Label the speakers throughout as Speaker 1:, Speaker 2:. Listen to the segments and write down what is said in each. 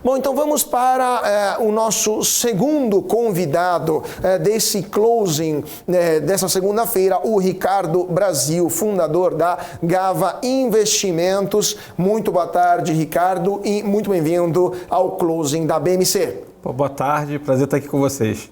Speaker 1: Bom, então vamos para o nosso segundo convidado desse closing dessa segunda-feira, o Ricardo Brasil, fundador da Gava Investimentos. Muito boa tarde, Ricardo, e muito bem-vindo ao closing da BMC.
Speaker 2: Boa tarde, prazer estar aqui com vocês.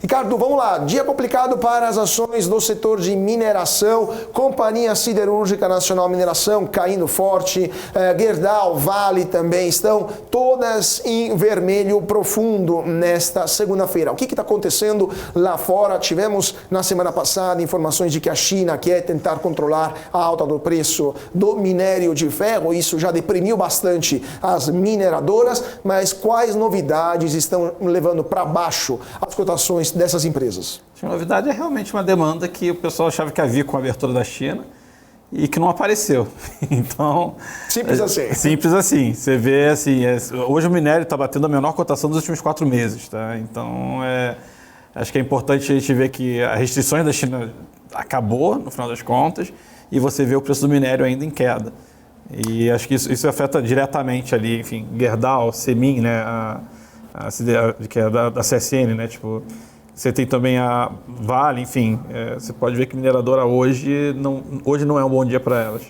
Speaker 1: Ricardo, vamos lá. Dia complicado para as ações do setor de mineração. Companhia Siderúrgica Nacional Mineração caindo forte. Gerdau, Vale também estão todas em vermelho profundo nesta segunda-feira. O que está acontecendo lá fora? Tivemos na semana passada informações de que a China quer tentar controlar a alta do preço do minério de ferro. Isso já deprimiu bastante as mineradoras, mas quais novidades estão levando para baixo as cotações dessas empresas?
Speaker 2: A novidade é realmente uma demanda que o pessoal achava que havia com a abertura da China e que não apareceu. Então,
Speaker 1: simples assim.
Speaker 2: Simples assim. Você vê assim, hoje o minério está batendo a menor cotação dos últimos 4 meses, tá? Então, acho que é importante a gente ver que as restrições da China acabou no final das contas e você vê o preço do minério ainda em queda. E acho que isso afeta diretamente ali, enfim, Gerdau, Semin, né? Que é da CSN, né? Tipo, você tem também a Vale, enfim, você pode ver que mineradora hoje não é um bom dia para elas.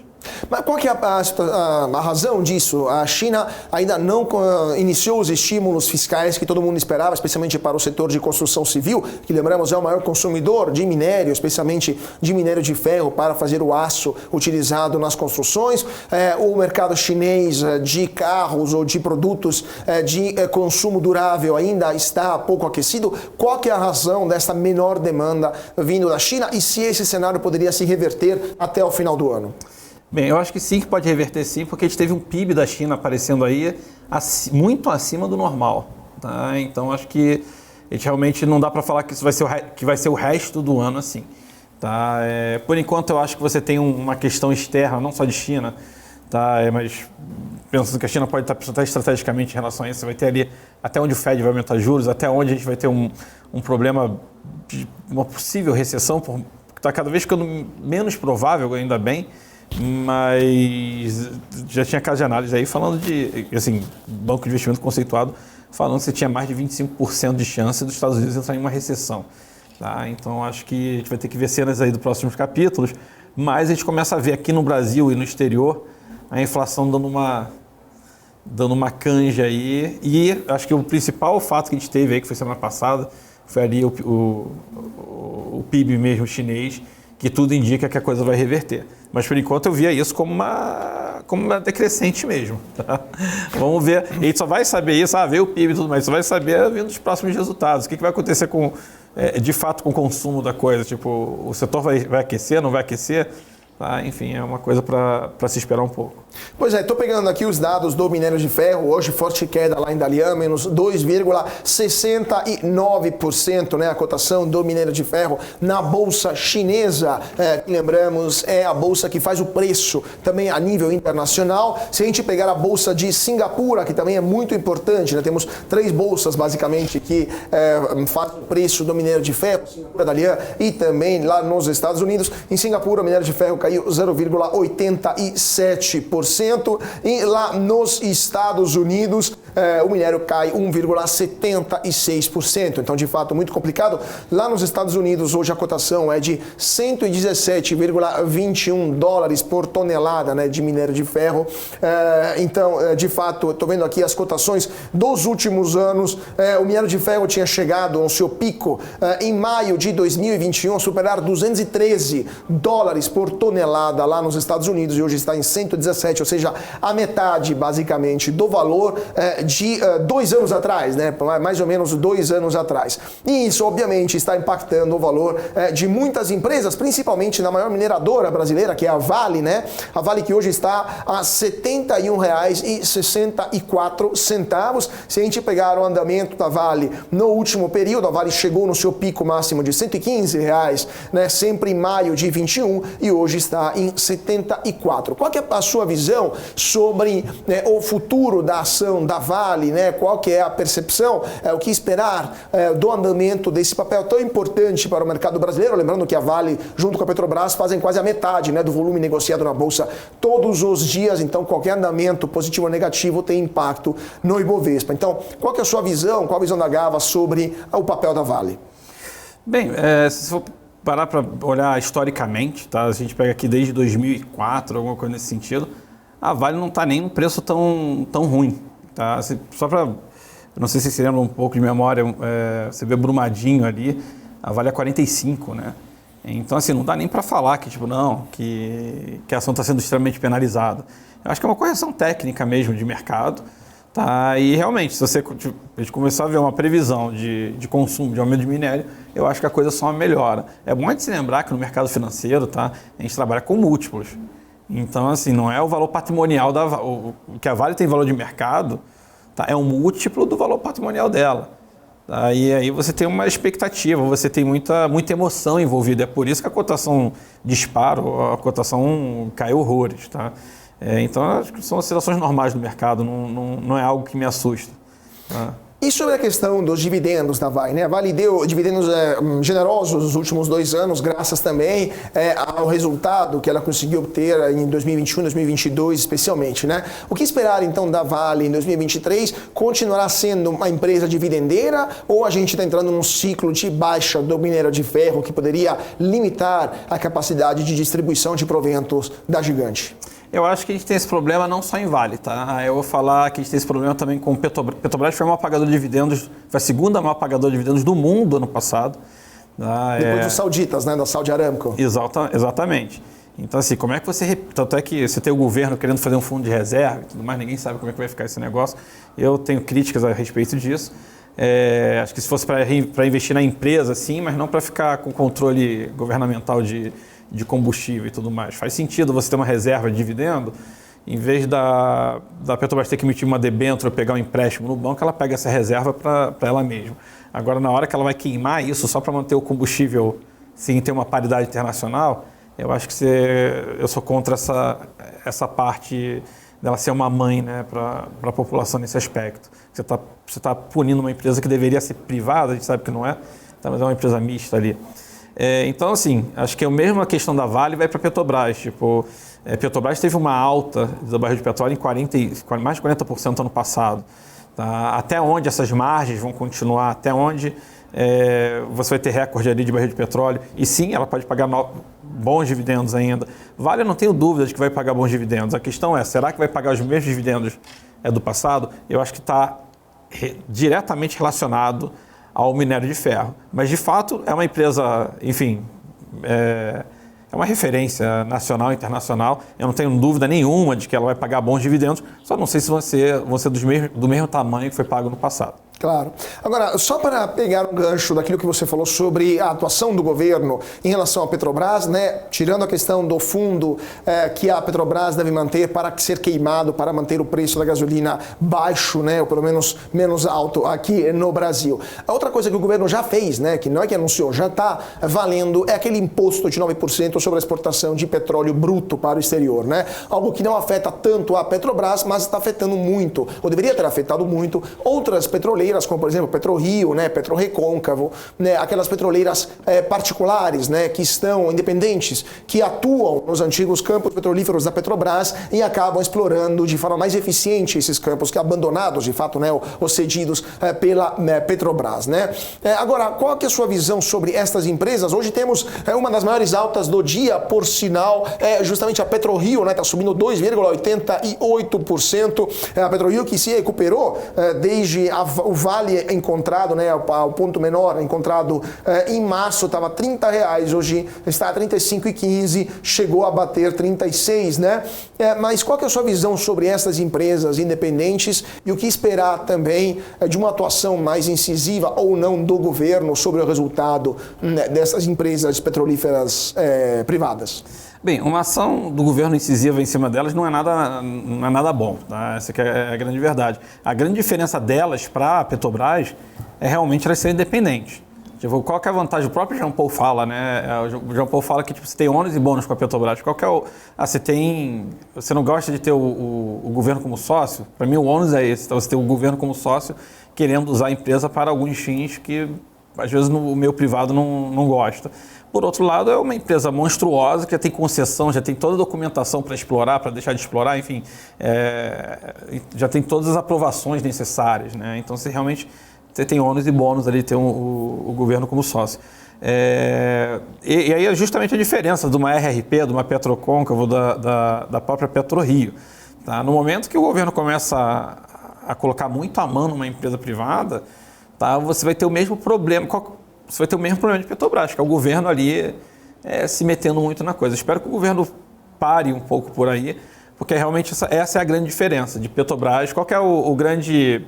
Speaker 1: Mas qual que é a razão disso? A China ainda não iniciou os estímulos fiscais que todo mundo esperava, especialmente para o setor de construção civil, que lembramos é o maior consumidor de minério, especialmente de minério de ferro para fazer o aço utilizado nas construções. O mercado chinês de carros ou de produtos de consumo durável ainda está pouco aquecido. Qual que é a razão dessa menor demanda vindo da China e se esse cenário poderia se reverter até o final do ano?
Speaker 2: Bem, eu acho que sim, que pode reverter sim, porque a gente teve um PIB da China aparecendo aí muito acima do normal. Tá? Então, acho que a gente realmente não dá para falar que isso vai ser o resto do ano assim. Tá? Por enquanto, eu acho que você tem uma questão externa, não só de China, tá? Mas pensando que a China pode estar pensando estrategicamente em relação a isso, você vai ter ali até onde o Fed vai aumentar juros, até onde a gente vai ter um problema de uma possível recessão, que está cada vez ficando menos provável, ainda bem. Mas já tinha caso de análise aí falando de, assim, banco de investimento conceituado, falando que você tinha mais de 25% de chance dos Estados Unidos entrar em uma recessão. Tá? Então acho que a gente vai ter que ver cenas aí dos próximos capítulos, mas a gente começa a ver aqui no Brasil e no exterior a inflação dando uma canja aí, e acho que o principal fato que a gente teve aí, que foi semana passada, foi ali o PIB mesmo chinês, que tudo indica que a coisa vai reverter. Mas, por enquanto, eu via isso como uma decrescente mesmo. Tá? Vamos ver. E a gente só vai saber isso, ver o PIB e tudo mais, só vai saber vindo dos próximos resultados. O que vai acontecer de fato com o consumo da coisa? Tipo, o setor vai aquecer, não vai aquecer? Tá? Enfim, é uma coisa para se esperar um pouco.
Speaker 1: Pois é, estou pegando aqui os dados do minério de ferro, hoje forte queda lá em Dalian, menos 2,69%, né, a cotação do minério de ferro na bolsa chinesa, lembramos, é a bolsa que faz o preço também a nível internacional. Se a gente pegar a bolsa de Singapura, que também é muito importante, né, temos 3 bolsas basicamente que fazem o preço do minério de ferro, Singapura, Dalian e também lá nos Estados Unidos. Em Singapura o minério de ferro caiu 0,87%. E lá nos Estados Unidos, o minério cai 1,76%. Então, de fato, muito complicado. Lá nos Estados Unidos, hoje a cotação é de 117,21 dólares por tonelada, né, de minério de ferro. Então, de fato, estou vendo aqui as cotações dos últimos anos. O minério de ferro tinha chegado ao seu pico em maio de 2021, a superar 213 dólares por tonelada lá nos Estados Unidos, e hoje está em 117, ou seja, a metade, basicamente, do valor de 2 anos atrás, né? Mais ou menos 2 anos atrás. E isso, obviamente, está impactando o valor de muitas empresas, principalmente na maior mineradora brasileira, que é a Vale, né? A Vale que hoje está a R$ 71,64. Se a gente pegar o andamento da Vale no último período, a Vale chegou no seu pico máximo de R$ 115, né? Sempre em maio de 21, e hoje está está em 74. Qual que é a sua visão sobre o futuro da ação da Vale, né? Qual que é a percepção, o que esperar do andamento desse papel tão importante para o mercado brasileiro? Lembrando que a Vale, junto com a Petrobras, fazem quase a metade, né, do volume negociado na Bolsa todos os dias, então qualquer andamento positivo ou negativo tem impacto no Ibovespa. Então, qual que é a sua visão, qual a visão da Gava sobre o papel da Vale?
Speaker 2: Bem, se for parar para olhar historicamente, tá? A gente pega aqui desde 2004, alguma coisa nesse sentido, a Vale não está nem num preço tão ruim. Tá? Só para, não sei se você lembra um pouco de memória, você vê Brumadinho ali, a Vale é 45, né? Então, assim, não dá nem para falar que, tipo, não, que a ação está sendo extremamente penalizada. Eu acho que é uma correção técnica mesmo de mercado. Tá? E realmente, se a gente começar a ver uma previsão de consumo, de aumento de minério, eu acho que a coisa só melhora. É bom a gente se lembrar que no mercado financeiro, tá, a gente trabalha com múltiplos. Então, assim, não é o valor patrimonial o que a Vale tem valor de mercado, tá, é um múltiplo do valor patrimonial dela. Tá? E aí você tem uma expectativa, você tem muita emoção envolvida. É por isso que a cotação dispara, a cotação cai horrores. Tá? Então, acho que são oscilações normais do mercado, não é algo que me assusta. Tá?
Speaker 1: E sobre a questão dos dividendos da Vale, né? A Vale deu dividendos generosos nos últimos 2 anos, graças também ao resultado que ela conseguiu obter em 2021, 2022 especialmente, né? O que esperar então da Vale em 2023? Continuará sendo uma empresa dividendeira ou a gente está entrando num ciclo de baixa do minério de ferro que poderia limitar a capacidade de distribuição de proventos da gigante?
Speaker 2: Eu acho que a gente tem esse problema não só em Vale, tá? Eu vou falar que a gente tem esse problema também com Petrobras. Petrobras foi o maior pagador de dividendos, foi a segunda maior pagador de dividendos do mundo ano passado. Tá?
Speaker 1: Depois dos sauditas, né? Da Saudi Aramco.
Speaker 2: Exatamente. Então, assim, como é que você... Tanto é que você tem o governo querendo fazer um fundo de reserva e tudo mais, ninguém sabe como é que vai ficar esse negócio. Eu tenho críticas a respeito disso. Acho que se fosse para investir na empresa, sim, mas não para ficar com controle governamental de combustível e tudo mais. Faz sentido você ter uma reserva de dividendo, em vez da Petrobras ter que emitir uma debênture ou pegar um empréstimo no banco, ela pega essa reserva para ela mesma. Agora, na hora que ela vai queimar isso só para manter o combustível sem ter uma paridade internacional, eu acho que eu sou contra essa parte dela ser uma mãe, né, para a população nesse aspecto. Você tá punindo uma empresa que deveria ser privada, a gente sabe que não é, tá, mas é uma empresa mista ali. Então, assim, acho que a mesma questão da Vale vai para a Petrobras. Tipo, Petrobras teve uma alta do barril de petróleo em mais de 40% ano passado. Tá? Até onde essas margens vão continuar? Até onde você vai ter recorde ali de barril de petróleo? E sim, ela pode pagar bons dividendos ainda. Vale, eu não tenho dúvida de que vai pagar bons dividendos. A questão é, será que vai pagar os mesmos dividendos do passado? Eu acho que está diretamente relacionado ao minério de ferro. Mas, de fato, é uma empresa, enfim, é uma referência nacional e internacional. Eu não tenho dúvida nenhuma de que ela vai pagar bons dividendos, só não sei se vão ser do mesmo tamanho que foi pago no passado.
Speaker 1: Claro. Agora, só para pegar um gancho daquilo que você falou sobre a atuação do governo em relação à Petrobras, né, tirando a questão do fundo que a Petrobras deve manter para ser queimado, para manter o preço da gasolina baixo, né, ou pelo menos menos alto aqui no Brasil. A outra coisa que o governo já fez, né, que não é que anunciou, já está valendo, é aquele imposto de 9% sobre a exportação de petróleo bruto para o exterior, né? Algo que não afeta tanto a Petrobras, mas está afetando muito, ou deveria ter afetado muito, outras petroleiras, como por exemplo PetroRio, né, PetroRecôncavo, né, aquelas petroleiras particulares, né, que estão independentes, que atuam nos antigos campos petrolíferos da Petrobras e acabam explorando de forma mais eficiente esses campos, que abandonados de fato, né, ou cedidos pela Petrobras, né? Agora, qual que é a sua visão sobre estas empresas? Hoje temos uma das maiores altas do dia, por sinal, justamente a PetroRio, né, está subindo 2,88%, a PetroRio que se recuperou desde o vale encontrado, né, o ponto menor encontrado em março, estava R$ 30, hoje está a R$ 35,15, chegou a bater 36, né? Mas qual que é a sua visão sobre essas empresas independentes e o que esperar também de uma atuação mais incisiva ou não do governo sobre o resultado, né, dessas empresas petrolíferas privadas?
Speaker 2: Bem, uma ação do governo incisiva em cima delas não é nada bom, tá? Essa que é a grande verdade. A grande diferença delas para a Petrobras é realmente elas serem independentes. Tipo, qual que é a vantagem? O próprio Jean Paul fala, né? O Jean Paul fala que tipo, você tem ônus e bônus com a Petrobras. Qual que é você não gosta de ter o governo como sócio? Para mim o ônus é esse. Então, você tem o governo como sócio querendo usar a empresa para alguns fins que às vezes o meio privado não gosta. Por outro lado, é uma empresa monstruosa que já tem concessão, já tem toda a documentação para explorar, para deixar de explorar, enfim, já tem todas as aprovações necessárias, né? Então, você tem ônus e bônus ali, ter o governo como sócio. E aí é justamente a diferença de uma RRP, de uma Petrocôncavo, da própria PetroRio. Tá? No momento que o governo começa a colocar muito a mão numa empresa privada, tá? Você vai ter o mesmo problema. Você vai ter o mesmo problema de Petrobras, que é o governo ali se metendo muito na coisa. Espero que o governo pare um pouco por aí, porque realmente essa é a grande diferença de Petrobras. Qual que é o grande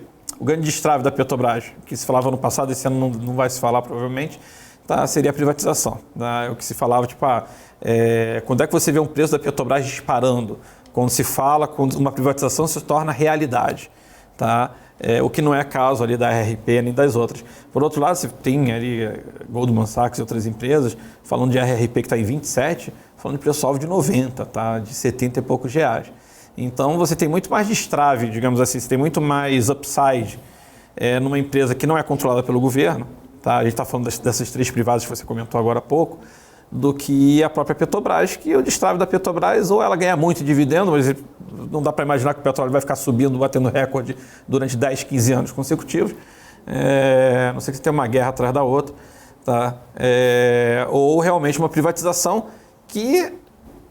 Speaker 2: destrave da Petrobras, que se falava no passado, esse ano não vai se falar provavelmente, tá? Seria a privatização. Tá? O que se falava, tipo, quando é que você vê um preço da Petrobras disparando? Quando se fala, quando uma privatização se torna realidade. Tá? O que não é caso ali da RRP nem das outras. Por outro lado, você tem ali Goldman Sachs e outras empresas falando de RRP que está em 27, falando de preço-alvo de 90, tá? De 70 e poucos reais. Então, você tem muito mais destrave, digamos assim, você tem muito mais upside numa empresa que não é controlada pelo governo, tá? A gente está falando dessas 3 privadas que você comentou agora há pouco, do que a própria Petrobras, que o destrave da Petrobras, ou ela ganha muito dividendo, mas não dá para imaginar que o petróleo vai ficar subindo, batendo recorde durante 10, 15 anos consecutivos, a não ser que você tenha uma guerra atrás da outra, tá? Ou realmente uma privatização que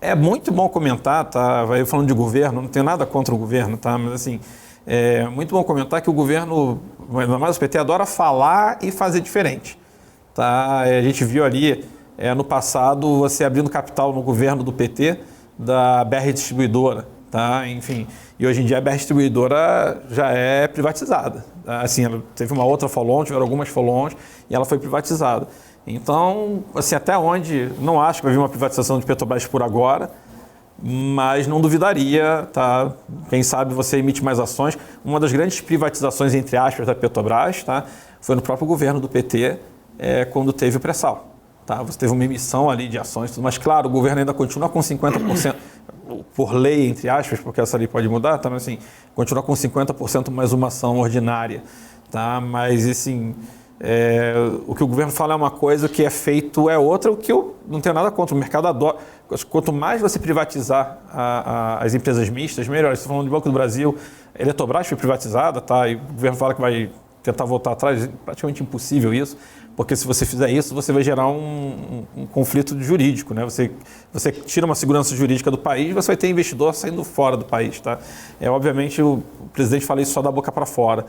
Speaker 2: é muito bom comentar, tá? Vai falando de governo, não tenho nada contra o governo, tá? Mas assim, é muito bom comentar que o governo, ainda mais o PT, adora falar e fazer diferente, tá? A gente viu ali, no passado, você abrindo capital no governo do PT, da BR Distribuidora, tá? Enfim, e hoje em dia a BR Distribuidora já é privatizada, tá? Assim, ela teve uma outra follow-on, tiveram algumas follow-ons, e ela foi privatizada. Então, assim, até onde, não acho que vai vir uma privatização de Petrobras por agora, mas não duvidaria, tá? Quem sabe você emite mais ações. Uma das grandes privatizações, entre aspas, da Petrobras, tá? Foi no próprio governo do PT, quando teve o pré-sal. Tá? Você teve uma emissão ali de ações, mas claro, o governo ainda continua com 50%, por lei, entre aspas, porque essa lei pode mudar, tá? Mas assim, continua com 50% mais uma ação ordinária. Tá? Mas assim, o que o governo fala é uma coisa, o que é feito é outra, o que eu não tenho nada contra. O mercado adora. Quanto mais você privatizar as empresas mistas, melhor. Estou falando de Banco do Brasil, a Eletrobras foi privatizada, tá? E o governo fala que vai tentar voltar atrás, é praticamente impossível isso. Porque se você fizer isso, você vai gerar um conflito jurídico, né? Você tira uma segurança jurídica do país e você vai ter investidor saindo fora do país, tá? Obviamente, o presidente fala isso só da boca para fora.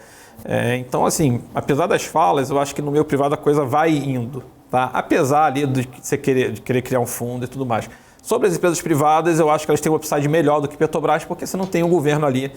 Speaker 2: Então, assim, apesar das falas, eu acho que no meio privado a coisa vai indo, tá? Apesar ali de você querer criar um fundo e tudo mais. Sobre as empresas privadas, eu acho que elas têm um upside melhor do que Petrobras, porque você não tem um governo ali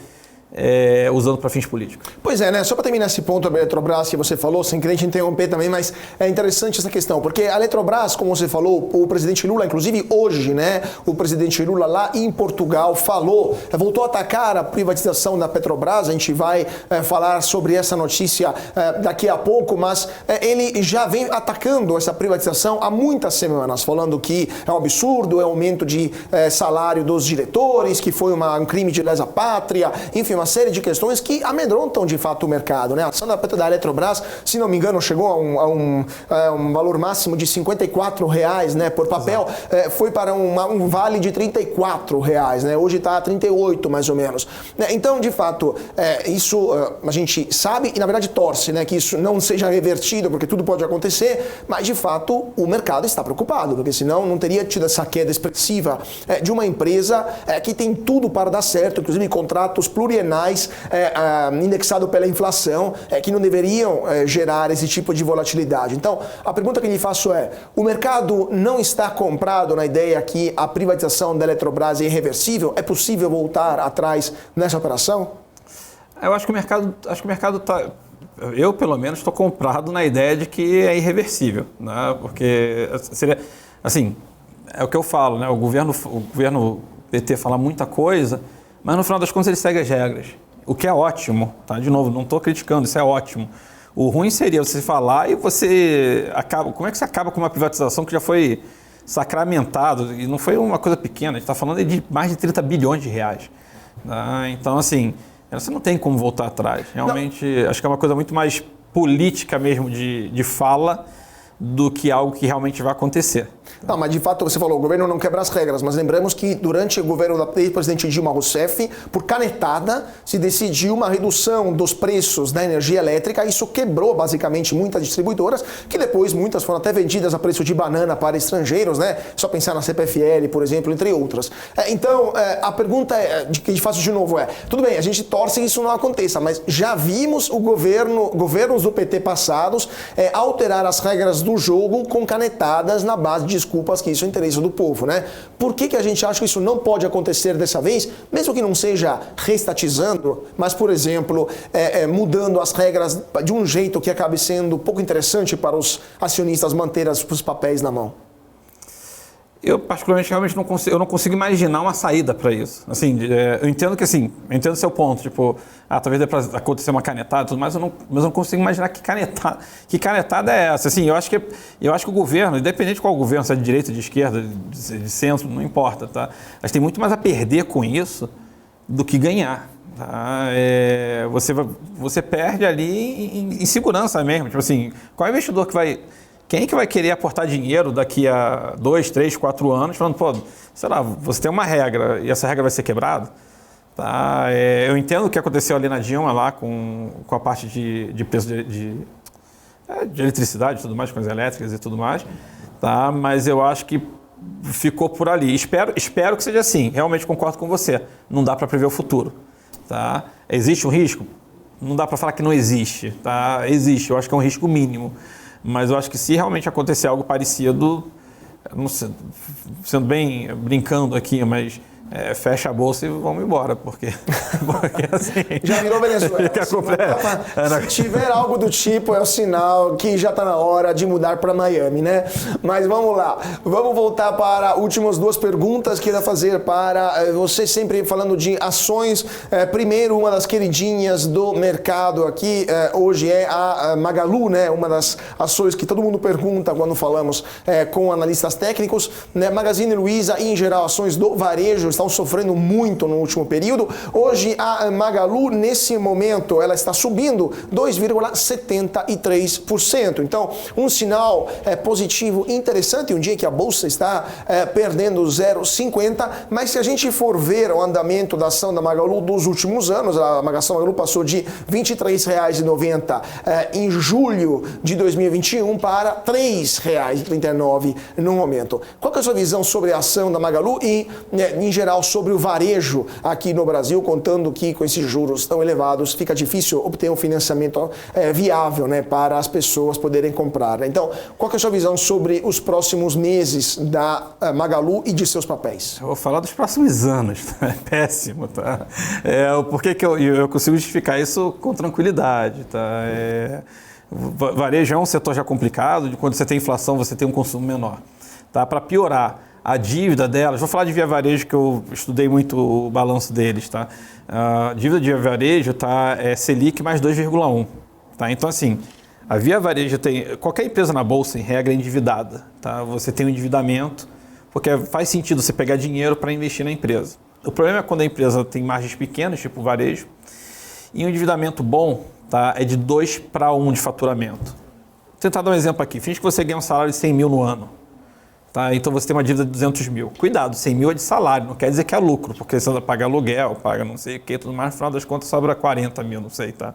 Speaker 2: usando para fins políticos.
Speaker 1: Pois é, né? Só para terminar esse ponto da Eletrobras que você falou, sem querer te interromper também, mas é interessante essa questão, porque a Eletrobras, como você falou, o presidente Lula, inclusive hoje, né? O presidente Lula lá em Portugal falou, voltou a atacar a privatização da Petrobras, a gente vai falar sobre essa notícia daqui a pouco, mas ele já vem atacando essa privatização há muitas semanas, falando que é um absurdo, é um aumento de salário dos diretores, que foi um crime de lesa pátria, enfim, uma série de questões que amedrontam de fato o mercado, né? A ação da Eletrobras, se não me engano, chegou a um valor máximo de R$54, né, por papel, foi para um vale de R$34, né? Hoje está a 38 mais ou menos. Então, de fato, isso a gente sabe e na verdade torce, né, que isso não seja revertido, porque tudo pode acontecer, mas de fato o mercado está preocupado, porque senão não teria tido essa queda expressiva de uma empresa que tem tudo para dar certo, inclusive contratos plurianuais indexado pela inflação, que não deveriam gerar esse tipo de volatilidade. Então, a pergunta que lhe faço é, o mercado não está comprado na ideia que a privatização da Eletrobras é irreversível? É possível voltar atrás nessa operação?
Speaker 2: Eu acho que o mercado está... Eu, pelo menos, estou comprado na ideia de que é irreversível, né? Porque seria... Assim, é o que eu falo, né? O governo PT fala muita coisa, mas no final das contas ele segue as regras, o que é ótimo, tá? De novo, não estou criticando, isso é ótimo. O ruim seria você falar e você acaba... Como é que você acaba com uma privatização que já foi sacramentado? E não foi uma coisa pequena, a gente está falando de mais de 30 bilhões de reais. Né? Então, assim, você não tem como voltar atrás. Realmente, acho que é uma coisa muito mais política mesmo de fala do que algo que realmente vai acontecer.
Speaker 1: Não, mas de fato você falou, o governo não quebra as regras, mas lembramos que durante o governo da ex-presidente Dilma Rousseff, por canetada, se decidiu uma redução dos preços da energia elétrica. Isso quebrou basicamente muitas distribuidoras, que depois muitas foram até vendidas a preço de banana para estrangeiros, né? Só pensar na CPFL, por exemplo, entre outras. Então, a pergunta que eu faço de novo tudo bem, a gente torce que isso não aconteça, mas já vimos governos do PT passados alterar as regras do jogo com canetadas na base de desculpas que isso é interesse do povo, né? Por que a gente acha que isso não pode acontecer dessa vez, mesmo que não seja reestatizando, mas, por exemplo, mudando as regras de um jeito que acabe sendo pouco interessante para os acionistas manter os papéis na mão?
Speaker 2: Eu, particularmente, realmente não consigo imaginar uma saída para isso. Assim, eu entendo que, assim, eu entendo o seu ponto, tipo, talvez dê para acontecer uma canetada e tudo mais, mas eu não consigo imaginar que canetada é essa. Assim, eu acho que o governo, independente de qual governo, se é de direita, de esquerda, de centro, não importa, tá? Mas tem muito mais a perder com isso do que ganhar. Tá? Você perde ali em segurança mesmo. Tipo assim, qual investidor que vai... Quem que vai querer aportar dinheiro daqui a 2, 3, 4 anos, falando, pô, sei lá, você tem uma regra e essa regra vai ser quebrada? Tá? Eu entendo o que aconteceu ali na Dilma, lá com a parte de preço de eletricidade e tudo mais, coisas elétricas e tudo mais, tá? Mas eu acho que ficou por ali. Espero que seja assim, realmente concordo com você. Não dá para prever o futuro. Tá? Existe um risco? Não dá para falar que não existe. Tá? Existe, eu acho que é um risco mínimo. Mas eu acho que se realmente acontecer algo parecido, não sei, sendo bem brincando aqui, mas fecha a bolsa e vamos embora, porque assim...
Speaker 1: Já virou Venezuela. Se tiver algo do tipo, é o sinal que já está na hora de mudar para Miami, né? Mas vamos lá. Vamos voltar para últimas duas perguntas que eu ia fazer para você, sempre falando de ações. Primeiro, uma das queridinhas do mercado aqui hoje é a Magalu, né? Uma das ações que todo mundo pergunta quando falamos com analistas técnicos, né? Magazine Luiza e, em geral, ações do varejo estão sofrendo muito no último período. Hoje a Magalu, nesse momento, ela está subindo 2,73%. Então, um sinal positivo interessante, um dia que a bolsa está perdendo 0,50%, mas se a gente for ver o andamento da ação da Magalu dos últimos anos, a ação Magalu passou de R$ 23,90 em julho de 2021 para R$ 3,39 no momento. Qual que é a sua visão sobre a ação da Magalu e, em geral, sobre o varejo aqui no Brasil, contando que com esses juros tão elevados fica difícil obter um financiamento viável, né, para as pessoas poderem comprar. Então, qual que é a sua visão sobre os próximos meses da Magalu e de seus papéis?
Speaker 2: Eu vou falar dos próximos anos, tá? É péssimo, tá? Por que eu consigo justificar isso com tranquilidade, tá? Varejo é um setor já complicado, quando você tem inflação você tem um consumo menor, tá? Para piorar, a dívida delas, vou falar de Via Varejo que eu estudei muito o balanço deles, tá? A dívida de Via Varejo tá Selic mais 2,1, tá? Então assim, a Via Varejo tem, qualquer empresa na bolsa em regra é endividada, tá? Você tem um endividamento, porque faz sentido você pegar dinheiro para investir na empresa. O problema é quando a empresa tem margens pequenas, tipo varejo, e um endividamento bom, tá? É de 2:1 de faturamento. Vou tentar dar um exemplo aqui, finge que você ganha um salário de 100 mil no ano. Tá, então você tem uma dívida de 200 mil. Cuidado, 100 mil é de salário, não quer dizer que é lucro, porque você paga aluguel, paga não sei o que, tudo mais, no final das contas sobra 40 mil, não sei, tá?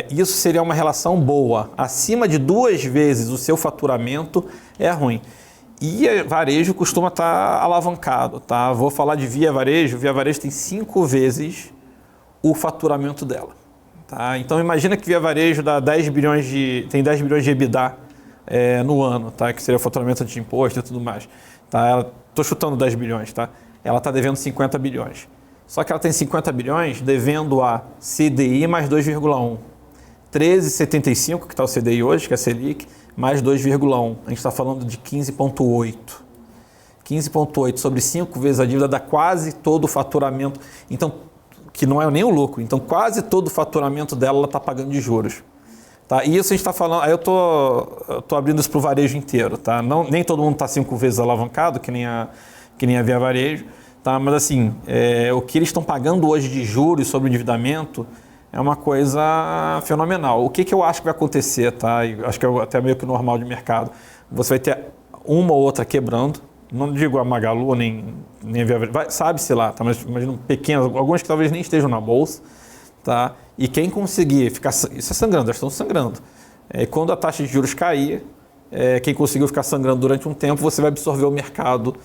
Speaker 2: Isso seria uma relação boa. Acima de 2 vezes o seu faturamento é ruim. E varejo costuma estar alavancado, tá? Vou falar de Via Varejo tem 5 vezes o faturamento dela. Tá? Então imagina que Via Varejo tem 10 bilhões de EBITDA no ano, tá? Que seria o faturamento de imposto e tudo mais. Tá? Estou chutando 10 bilhões, tá? Ela está devendo 50 bilhões. Só que ela tem 50 bilhões devendo a CDI mais 2,1. 13,75, que está o CDI hoje, que é a Selic, mais 2,1. A gente está falando de 15,8. 15,8 sobre 5 vezes a dívida dá quase todo o faturamento. Então, que não é nem o lucro. Então, quase todo o faturamento dela ela está pagando de juros. Tá? E isso a gente está falando, aí eu tô abrindo isso para o varejo inteiro. Tá? Não, nem todo mundo está 5 vezes alavancado, que nem a Via Varejo. Tá? Mas assim, o que eles estão pagando hoje de juros sobre o endividamento é uma coisa fenomenal. O que eu acho que vai acontecer, tá? E acho que é até meio que normal de mercado. Você vai ter uma ou outra quebrando. Não digo a Magalu, nem a Via Varejo. Sabe-se lá, tá? Mas imagina pequenas, algumas que talvez nem estejam na bolsa. Tá? E quem conseguir ficar... Isso é sangrando, elas estão sangrando. Quando a taxa de juros cair, quem conseguiu ficar sangrando durante um tempo, você vai absorver o mercado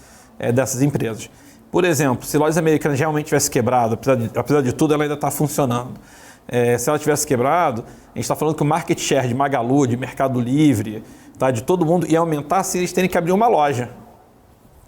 Speaker 2: dessas empresas. Por exemplo, se Lojas Americanas realmente tivesse quebrado, apesar de tudo, ela ainda está funcionando. Se ela tivesse quebrado, a gente está falando que o market share de Magalu, de Mercado Livre, tá, de todo mundo ia aumentar se eles terem que abrir uma loja.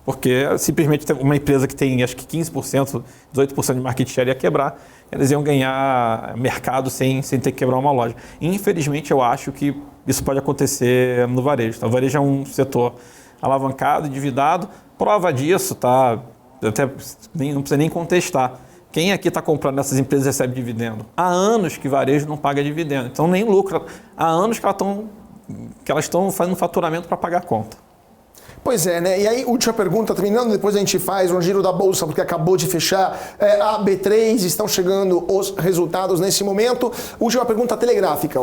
Speaker 2: Porque simplesmente uma empresa que tem acho que 15%, 18% de market share ia quebrar, eles iam ganhar mercado sem ter que quebrar uma loja. Infelizmente, eu acho que isso pode acontecer no varejo. Tá? O varejo é um setor alavancado, endividado. Prova disso, tá? Até não precisa nem contestar. Quem aqui está comprando essas empresas recebe dividendo? Há anos que varejo não paga dividendo, então nem lucro. Há anos que elas estão fazendo faturamento para pagar a conta.
Speaker 1: Pois é, né? E aí, última pergunta, terminando, depois a gente faz um giro da Bolsa, porque acabou de fechar a B3, estão chegando os resultados nesse momento. Última pergunta telegráfica.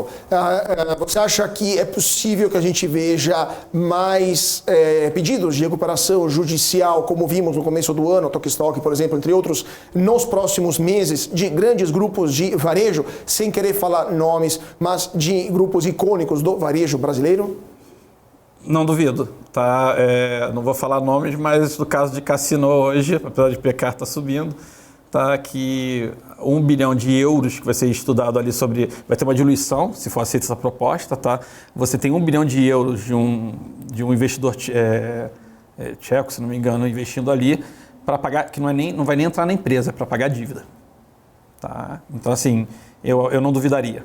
Speaker 1: Você acha que é possível que a gente veja mais pedidos de recuperação judicial, como vimos no começo do ano, Tokstok, por exemplo, entre outros, nos próximos meses, de grandes grupos de varejo, sem querer falar nomes, mas de grupos icônicos do varejo brasileiro?
Speaker 2: Não duvido, tá? Não vou falar nomes, mas no caso de Cassino hoje, apesar de Precar estar subindo, tá? Que 1 bilhão de euros que vai ser estudado ali sobre... Vai ter uma diluição, se for aceita essa proposta, tá? Você tem 1 bilhão de euros de um investidor tcheco, se não me engano, investindo ali para pagar, que não vai nem entrar na empresa, é para pagar a dívida. Tá? Então, assim, eu não duvidaria.